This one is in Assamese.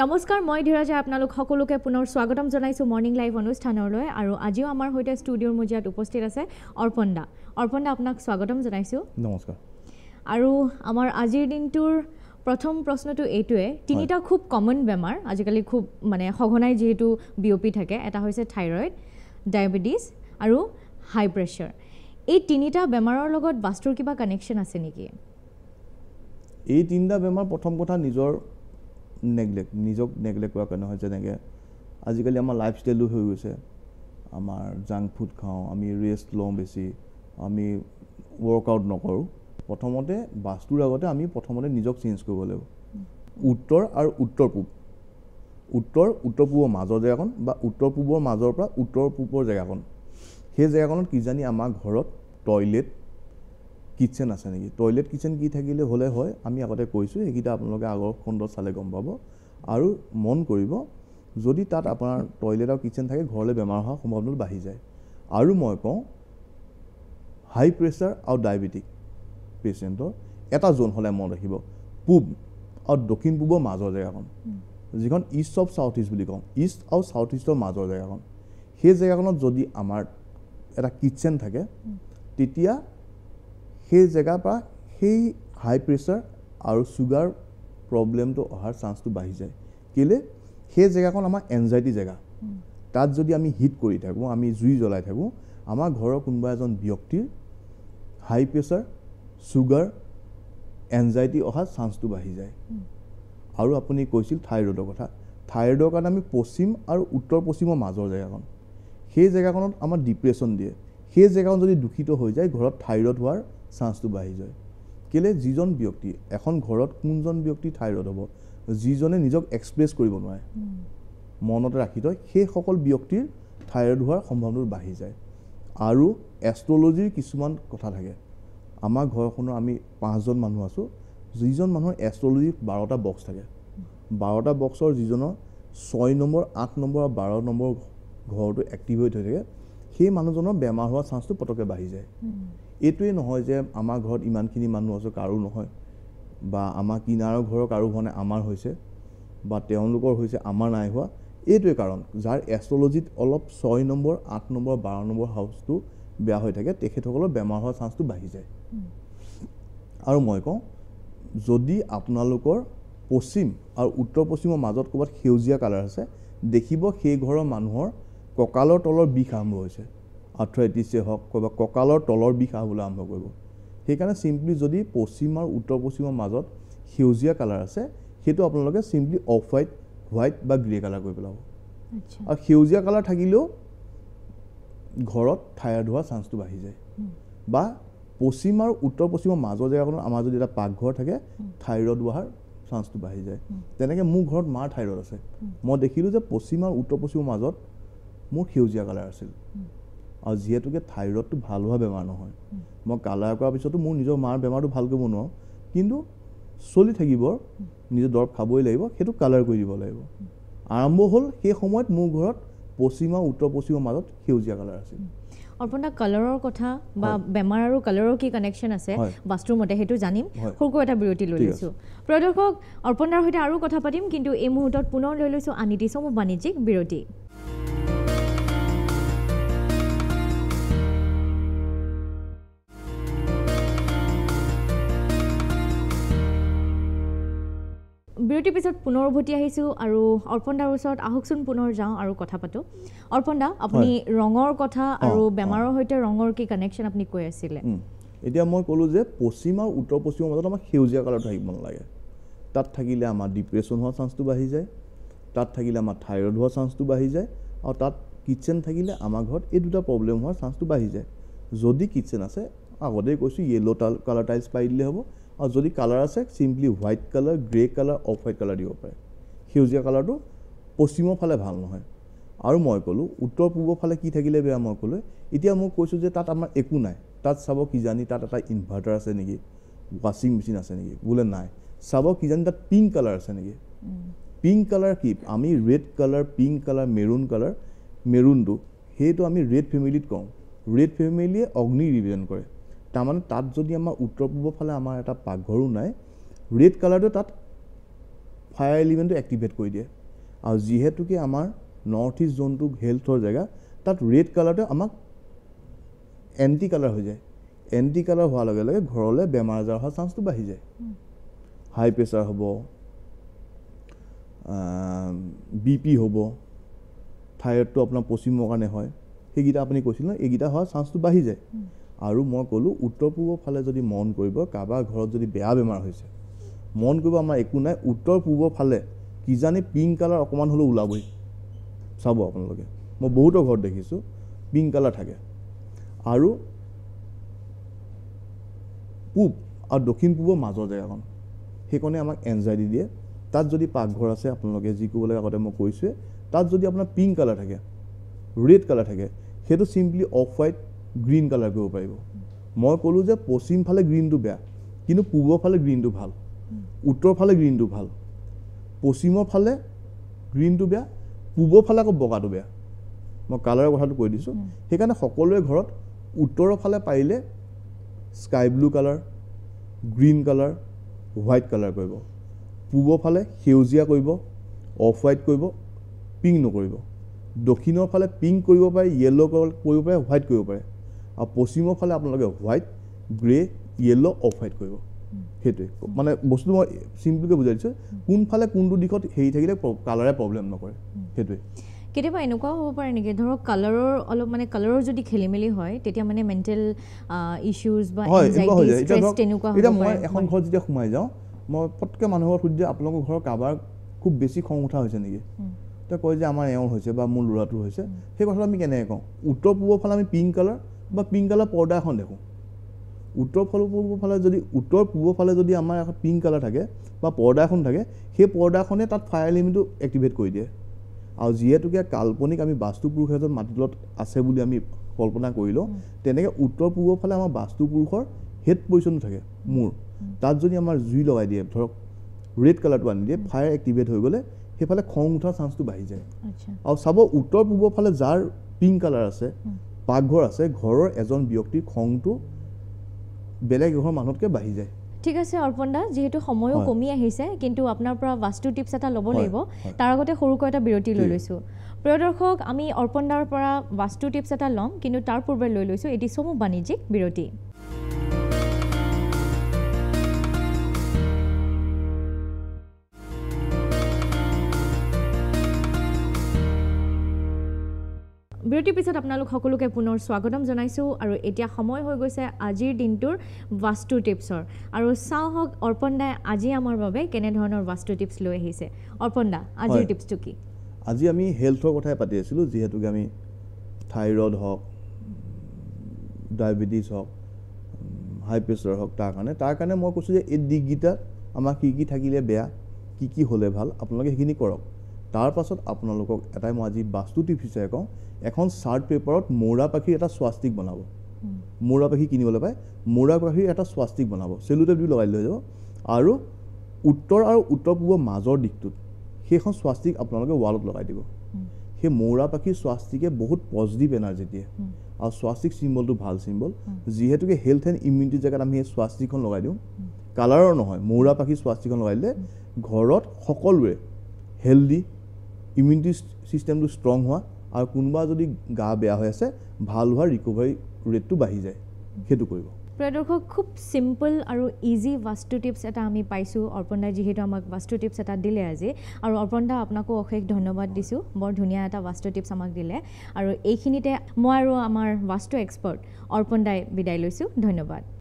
নমস্কাৰ মই ধীৰাজে আপোনালোক সকলোকে পুনৰ স্বাগতম জনাইছো মৰ্নিং লাইভ অনুষ্ঠানলৈ আৰু আজিও আমাৰ হৈতে ষ্টুডিওৰ মজিয়াত উপস্থিত আছে অৰ্পণ দা আপোনাক স্বাগতম জনাইছো নমস্কাৰ আৰু আমাৰ আজিৰ দিনটোৰ প্ৰথম প্ৰশ্নটো এইটোৱে তিনিটা খুব কমন বেমাৰ আজিকালি খুব মানে সঘনাই যেহেতু বিওপি থাকে এটা হৈছে থাইৰয়েড ডায়াবেটিস আৰু হাই প্ৰেছাৰ এই তিনিটা বেমাৰৰ লগত বাস্তুৰ কিবা কানেকশ্যন আছে নেকি এই তিনিটা বেমাৰ প্ৰথম কথা নিজক নেগলেক্ট কৰাৰ কাৰণে হয় যেনেকৈ আজিকালি আমাৰ লাইফষ্টাইলো হৈ গৈছে আমাৰ জাংক ফুড খাওঁ আমি ৰেষ্ট লওঁ বেছি আমি ৱৰ্কআউট নকৰোঁ প্ৰথমতে বাস্তুৰ আগতে আমি প্ৰথমতে নিজক চেঞ্জ কৰিব লাগিব উত্তৰ আৰু উত্তৰ পূবৰ মাজৰ জেগাখন বা উত্তৰ পূবৰ মাজৰ পৰা উত্তৰ পূবৰ জেগাখন সেই জেগাখনত কিজানি আমাৰ ঘৰত টয়লেট কিটচেন আছে নেকি টয়লেট কিটচেন কি থাকিলে হ'লে হয় আমি আগতে কৈছোঁ এইকেইটা আপোনালোকে আগৰ খণ্ডত চালে গম পাব আৰু মন কৰিব যদি তাত আপোনাৰ টয়লেট আৰু কিটচেন থাকে ঘৰলৈ বেমাৰ হোৱাৰ সম্ভাৱনাটো বাঢ়ি যায় আৰু মই কওঁ হাই প্ৰেছাৰ আৰু ডায়েবেটিক পেচেণ্টৰ এটা জোন হ'লে মন ৰাখিব পূব আৰু দক্ষিণ পূবৰ মাজৰ জেগাখন যিখন ইষ্ট অফ চাউথ ইষ্ট বুলি কওঁ ইষ্ট আৰু চাউথ ইষ্টৰ মাজৰ জেগাখন সেই জেগাখনত যদি আমাৰ এটা কিটচেন থাকে তেতিয়া সেই জেগাৰ পৰা সেই হাই প্ৰেছাৰ আৰু ছুগাৰ প্ৰব্লেমটো অহাৰ চান্সটো বাঢ়ি যায় কেলে সেই জেগাখন আমাৰ এনজাইটি জেগা তাত যদি আমি হিট কৰি থাকোঁ আমি জুই জ্বলাই থাকোঁ আমাৰ ঘৰৰ কোনোবা এজন ব্যক্তিৰ হাই প্ৰেছাৰ ছুগাৰ এনজাইটি অহাৰ চান্সটো বাঢ়ি যায় আৰু আপুনি কৈছিল থাইৰয়ডৰ কথা থাইৰয়ডৰ কাৰণে আমি পশ্চিম আৰু উত্তৰ পশ্চিমৰ মাজৰ জেগাখন সেই জেগাখনত আমাৰ ডিপ্ৰেশ্যন দিয়ে সেই জেগাখন যদি দূষিত হৈ যায় ঘৰত থাইৰয়ড হোৱাৰ চান্সটো বাঢ়ি যায় কেলে যিজন ব্যক্তি এখন ঘৰত কোনজন ব্যক্তি থাইৰয়ড হ'ব যিজনে নিজক এক্সপ্ৰেছ কৰিব নোৱাৰে মনতে ৰাখি থয় সেই সকল ব্যক্তিৰ থাইৰয়ড হোৱাৰ সম্ভাৱনাটো বাঢ়ি যায় আৰু এষ্ট্ৰলজিৰ কিছুমান কথা থাকে আমাৰ ঘৰখনৰ আমি 5জন মানুহ আছোঁ যিজন মানুহৰ এষ্ট্ৰলজিৰ 12টা বক্স থাকে 12টা বক্সৰ যিজনৰ 6 নম্বৰ 8 নম্বৰ আৰু 12 নম্বৰ ঘৰটো এক্টিভ হৈ থাকে সেই মানুহজনৰ বেমাৰ হোৱাৰ চান্সটো পটককৈ বাঢ়ি যায় এইটোৱে নহয় যে আমাৰ ঘৰত ইমানখিনি মানুহ আছে কাৰো নহয় বা আমাৰ কিনাৰৰ ঘৰৰ কাৰো হোৱা নাই আমাৰ হৈছে বা তেওঁলোকৰ হৈছে আমাৰ নাই হোৱা এইটোৱে কাৰণ যাৰ এষ্ট্ৰলজিত অলপ 6 নম্বৰ 8 নম্বৰ 12 নম্বৰ হাউচটো বেয়া হৈ থাকে তেখেতসকলৰ বেমাৰ হোৱাৰ চান্সটো বাঢ়ি যায় আৰু মই কওঁ যদি আপোনালোকৰ পশ্চিম আৰু উত্তৰ পশ্চিমৰ মাজত ক'ৰবাত সেউজীয়া কালাৰ আছে দেখিব সেই ঘৰৰ মানুহৰ কঁকালৰ তলৰ বিষ আৰম্ভ হৈছে আৰ্থ্ৰাইটিছে হওক ক'ৰবাত কঁকালৰ তলৰ বিষ আহিবলৈ আৰম্ভ কৰিব সেইকাৰণে চিম্পলি যদি পশ্চিম আৰু উত্তৰ পশ্চিমৰ মাজত সেউজীয়া কালাৰ আছে সেইটো আপোনালোকে চিম্পলি অফ হোৱাইট বা গ্ৰে কালাৰ কৰি পেলাব আৰু সেউজীয়া কালাৰ থাকিলেও ঘৰত থাইৰয়ড হোৱাৰ চান্সটো বাঢ়ি যায় বা পশ্চিম আৰু উত্তৰ পশ্চিমৰ মাজৰ জেগাখনত আমাৰ যদি এটা পাকঘৰ থাকে থাইৰয়ড হোৱাৰ চান্সটো বাঢ়ি যায় তেনেকৈ মোৰ ঘৰত মাৰ থাইৰয়ড আছে মই দেখিলোঁ যে পশ্চিম আৰু উত্তৰ পশ্চিমৰ মাজত মোৰ সেউজীয়া কালাৰ আছিল আৰু যিহেতুকে থাইৰয়ডটো ভাল হোৱা বেমাৰ নহয় মই কালাৰ কৰাৰ পিছতো মোৰ নিজৰ মাৰ বেমাৰটো ভাল কৰিব নোৱাৰোঁ কিন্তু চলি থাকিব নিজৰ দৰৱ খাবই লাগিব সেইটো কালাৰ কৰি দিব লাগিব আৰম্ভ হ'ল সেই সময়ত মোৰ ঘৰত পশ্চিম আৰু উত্তৰ পশ্চিমৰ মাজত সেউজীয়া কালাৰ আছিল অৰ্পণ দা কালাৰৰ কথা বা বেমাৰ আৰু কালাৰৰ কি কানেকশ্যন আছে বাস্তুৰ মতে সেইটো জানিম সৰুকৈ এটা বিৰতি লৈ লৈছোঁ প্ৰিয় দৰ্শক অৰ্পণ দাৰ সৈতে আৰু কথা পাতিম কিন্তু এই মুহূৰ্তত পুনৰ লৈ লৈছোঁ আনিটি চমু বাণিজ্যিক বিৰতি বিৰতিৰ পিছত পুনৰ উভতি আহিছোঁ আৰু অৰ্পণ দাৰ ওচৰত আহকচোন পুনৰ যাওঁ আৰু কথা পাতোঁ অৰ্পণ দা আপুনি ৰঙৰ কথা আৰু বেমাৰৰ সৈতে ৰঙৰ কি কানেকশ্যন আপুনি কৈ আছিলে এতিয়া মই ক'লোঁ যে পশ্চিম আৰু উত্তৰ পশ্চিমৰ মাজত আমাৰ সেউজীয়া কালাৰটো থাকিব নালাগে তাত থাকিলে আমাৰ ডিপ্ৰেশ্যন হোৱাৰ চান্সটো বাঢ়ি যায় তাত থাকিলে আমাৰ থাইৰয়ড হোৱাৰ চান্সটো বাঢ়ি যায় আৰু তাত কিটচেন থাকিলে আমাৰ ঘৰত এই দুটা প্ৰব্লেম হোৱাৰ চান্সটো বাঢ়ি যায় যদি কিটচেন আছে আগতেই কৈছোঁ য়েল্ল' কালাৰ টাইলছ পাৰি দিলে হ'ব আৰু যদি কালাৰ আছে simply white colour grey colour off white colour দিব পাৰে সেউজীয়া কালাৰটো পশ্চিমৰ ফালে ভাল নহয় আৰু মই ক'লোঁ উত্তৰ পূবৰ ফালে কি থাকিলে বেয়া মই ক'লোঁ এতিয়া মই কৈছোঁ যে তাত আমাৰ একো নাই তাত চাব কিজানি তাত এটা ইনভাৰ্টাৰ আছে নেকি ৱাশ্বিং মেচিন আছে নেকি বোলে নাই চাব কিজানি তাত পিংক কালাৰ আছে নেকি পিংক কালাৰ কি আমি ৰেড কালাৰ পিংক কালাৰ মেৰুণটো সেইটো আমি ৰেড ফেমিলিত কওঁ ৰেড ফেমিলিয়ে অগ্নি ৰিপ্ৰেজেণ্ট কৰে তাৰমানে তাত যদি আমাৰ উত্তৰ পূবৰ ফালে আমাৰ এটা পাকঘৰো নাই ৰেড কালাৰটো তাত ফায়াৰ এলিমেণ্টটো এক্টিভেট কৰি দিয়ে আৰু যিহেতুকে আমাৰ নৰ্থ ইষ্ট জোনটো হেল্থৰ জেগা তাত ৰেড কালাৰটো আমাক এণ্টি কালাৰ হৈ যায় এণ্টি কালাৰ হোৱাৰ লগে লগে ঘৰলৈ বেমাৰ আজাৰ হোৱাৰ চান্সটো বাঢ়ি যায় হাই প্ৰেছাৰ হ'ব BP হ'ব থাইৰয়ডটো আপোনাৰ পশ্চিমৰ কাৰণে হয় সেইকেইটা আপুনি কৈছিল ন এইকেইটা হোৱাৰ চান্সটো বাঢ়ি যায় আৰু মই ক'লোঁ উত্তৰ পূবৰ ফালে যদি মন কৰিব কাৰোবাৰ ঘৰত যদি বেয়া বেমাৰ হৈছে মন কৰিব আমাৰ একো নাই উত্তৰ পূবৰ ফালে কিজানি পিংক কালাৰ অকণমান হ'লেও ওলাবই চাব আপোনালোকে মই বহুতৰ ঘৰত দেখিছোঁ পিংক কালাৰ থাকে আৰু পূব আৰু দক্ষিণ পূবৰ মাজৰ জেগাখন সেইকণে আমাক এনজাইটি দিয়ে তাত যদি পাকঘৰ আছে আপোনালোকে যি ক'বলৈ আগতে মই কৈছোঁৱে তাত যদি আপোনাৰ পিংক কালাৰ থাকে ৰেড কালাৰ থাকে সেইটো simply off white green colour কৰিব পাৰিব মই ক'লোঁ যে পশ্চিম ফালে গ্ৰীণটো বেয়া কিন্তু পূবৰ ফালে গ্ৰীণটো ভাল উত্তৰ ফালে গ্ৰীণটো ভাল পশ্চিমৰ ফালে গ্ৰীণটো বেয়া পূবৰ ফালে আকৌ বগাটো বেয়া মই কালাৰৰ কথাটো কৈ দিছোঁ সেইকাৰণে সকলোৰে ঘৰত উত্তৰৰ ফালে পাৰিলে sky blue colour green colour white colour কৰিব পূবৰ ফালে সেউজীয়া কৰিব অফ হোৱাইট কৰিব পিংক নকৰিব দক্ষিণৰ ফালে পিংক কৰিব পাৰে য়েল্ল' কৰিব পাৰে হোৱাইট কৰিব পাৰে আৰু পশ্চিমৰ ফালে আপোনালোকে white grey yellow' off white কৰিব সেইটোৱে মানে বস্তুটো মই চিম্পলকৈ বুজাই দিছোঁ কোনফালে কোনটো দিশত হেৰি থাকিলে কালাৰে প্ৰব্লেম নকৰে সেইটোৱে কেতিয়াবা এনেকুৱাও হ'ব পাৰে নেকি ধৰক কালাৰৰ অলপ মানে কালাৰৰ যদি খেলি মেলি হয় তেতিয়া মানে মেণ্টেল ইছ্যুজ বা এনজাইটি ষ্ট্ৰেছ তেনেকুৱা হ'ব পাৰে মই এখন ঘৰত যেতিয়া সোমাই যাওঁ মই পটকৈ মানুহক সুধি আপোনালোকৰ ঘৰৰ কাৰোবাৰ খুব বেছি খং উঠা হৈছে নেকি তেওঁ কয় যে আমাৰ এওঁৰ হৈছে বা মোৰ ল'ৰাটোৰ হৈছে সেই কথাটো আমি কেনেকৈ কওঁ উত্তৰ পূবৰ ফালে আমি পিংক কালাৰ বা পিংক কালাৰ পৰ্দা এখন দেখোঁ উত্তৰ পূবৰ ফালে যদি উত্তৰ পূবৰ ফালে যদি আমাৰ এখন পিংক কালাৰ থাকে বা পৰ্দা এখন থাকে সেই পৰ্দাখনে তাত ফায়াৰ এলিমেণ্টটো এক্টিভেট কৰি দিয়ে আৰু যিহেতুকে কাল্পনিক আমি বাস্তুপুৰুষ এজন মাটিৰ তলত আছে বুলি আমি কল্পনা কৰি লওঁ তেনেকৈ উত্তৰ পূবৰ ফালে আমাৰ বাস্তুপুৰুষৰ হেড পজিশ্যনটো থাকে মূৰ তাত যদি আমাৰ জুই লগাই দিয়ে ধৰক ৰেড কালাৰটো আনি দিয়ে ফায়াৰ এক্টিভেট হৈ গ'লে সেইফালে খং উঠাৰ চান্সটো বাঢ়ি যায় আৰু চাব উত্তৰ পূবৰ ফালে যাৰ পিংক কালাৰ আছে পাকঘৰ আছে ঘৰৰ এজন ব্যক্তিৰ খংটো বেলেগ এঘৰ মানুহতকৈ বাঢ়ি যায় ঠিক আছে অৰ্পণ দা যেহেতু সময়ও কমি আহিছে কিন্তু আপোনাৰ পৰা বাস্তু টিপছ এটা ল'ব লাগিব তাৰ আগতে সৰুকৈ এটা বিৰতি লৈ লৈছোঁ প্ৰিয় দৰ্শক আমি অৰ্পণ দাৰ পৰা বাস্তু টিপছ এটা ল'ম কিন্তু তাৰ পূৰ্বে লৈ লৈছোঁ এটি চমু বাণিজ্যিক বিৰতি বিৰতিৰ পিছত আপোনালোক সকলোকে পুনৰ স্বাগতম জনাইছোঁ আৰু এতিয়া সময় হৈ গৈছে আজিৰ দিনটোৰ বাস্তু টিপছৰ আৰু চাওঁ হওক অৰ্পণ দাই আজি আমাৰ বাবে কেনেধৰণৰ বাস্তু টিপছ লৈ আহিছে অৰ্পণ দা আজিৰ টিপছটো কি আজি আমি হেল্থৰ কথাই পাতি আছিলোঁ যিহেতুকে আমি থাইৰয়ড হওক ডায়েবেটিছ হওক হাই প্ৰেছাৰ হওক তাৰ কাৰণে মই কৈছোঁ যে এই দিশকেইটা আমাৰ কি থাকিলে বেয়া কি হ'লে ভাল আপোনালোকে সেইখিনি কৰক তাৰ পাছত আপোনালোকক এটাই মই আজি বাস্তু টিপছ হিচাপে কওঁ এখন চাৰ্ট পেপাৰত মৌৰা পাখিৰ এটা স্বাস্তিক বনাব মৌৰা পাখি কিনিবলৈ পায় মৌৰা পাখিৰ এটা স্বাস্তিক বনাব চেলুটেপ দি লগাই লৈ যাব আৰু উত্তৰ আৰু উত্তৰ পূবৰ মাজৰ দিশটোত সেইখন স্বাস্তিক আপোনালোকে ৱালত লগাই দিব সেই মৌৰা পাখিৰ স্বাস্তিকে বহুত পজিটিভ এনাৰ্জি দিয়ে আৰু স্বাস্তিক চিম্বলটো ভাল চিম্বল যিহেতুকে হেল্থ এণ্ড ইমিউনিটিৰ জেগাত আমি সেই স্বাস্তিকখন লগাই দিওঁ কালাৰৰ নহয় মৌৰা পাখিৰ স্বাস্তিকখন লগাই দিলে ঘৰত সকলোৰে হেল্ডি ইমিউনিটি ছিষ্টেমটো ষ্ট্ৰং হোৱা আৰু কোনোবা যদি গা বেয়া হৈ আছে ভাল হোৱাৰ ৰিকভাৰী ৰেটটো বাঢ়ি যায় সেইটো কৰিব প্ৰিয় দৰ্শক খুব চিম্পল আৰু ইজি বাস্তু টিপছ এটা আমি পাইছোঁ অৰ্পণ দাই যিহেতু আমাক বাস্তু টিপছ এটা দিলে আজি আৰু অৰ্পণ দা আপোনাকো অশেষ ধন্যবাদ দিছোঁ বৰ ধুনীয়া এটা বাস্তু টিপছ আমাক দিলে আৰু এইখিনিতে মই আৰু আমাৰ বাস্তু এক্সপাৰ্ট অৰ্পণ দাই বিদায় লৈছোঁ ধন্যবাদ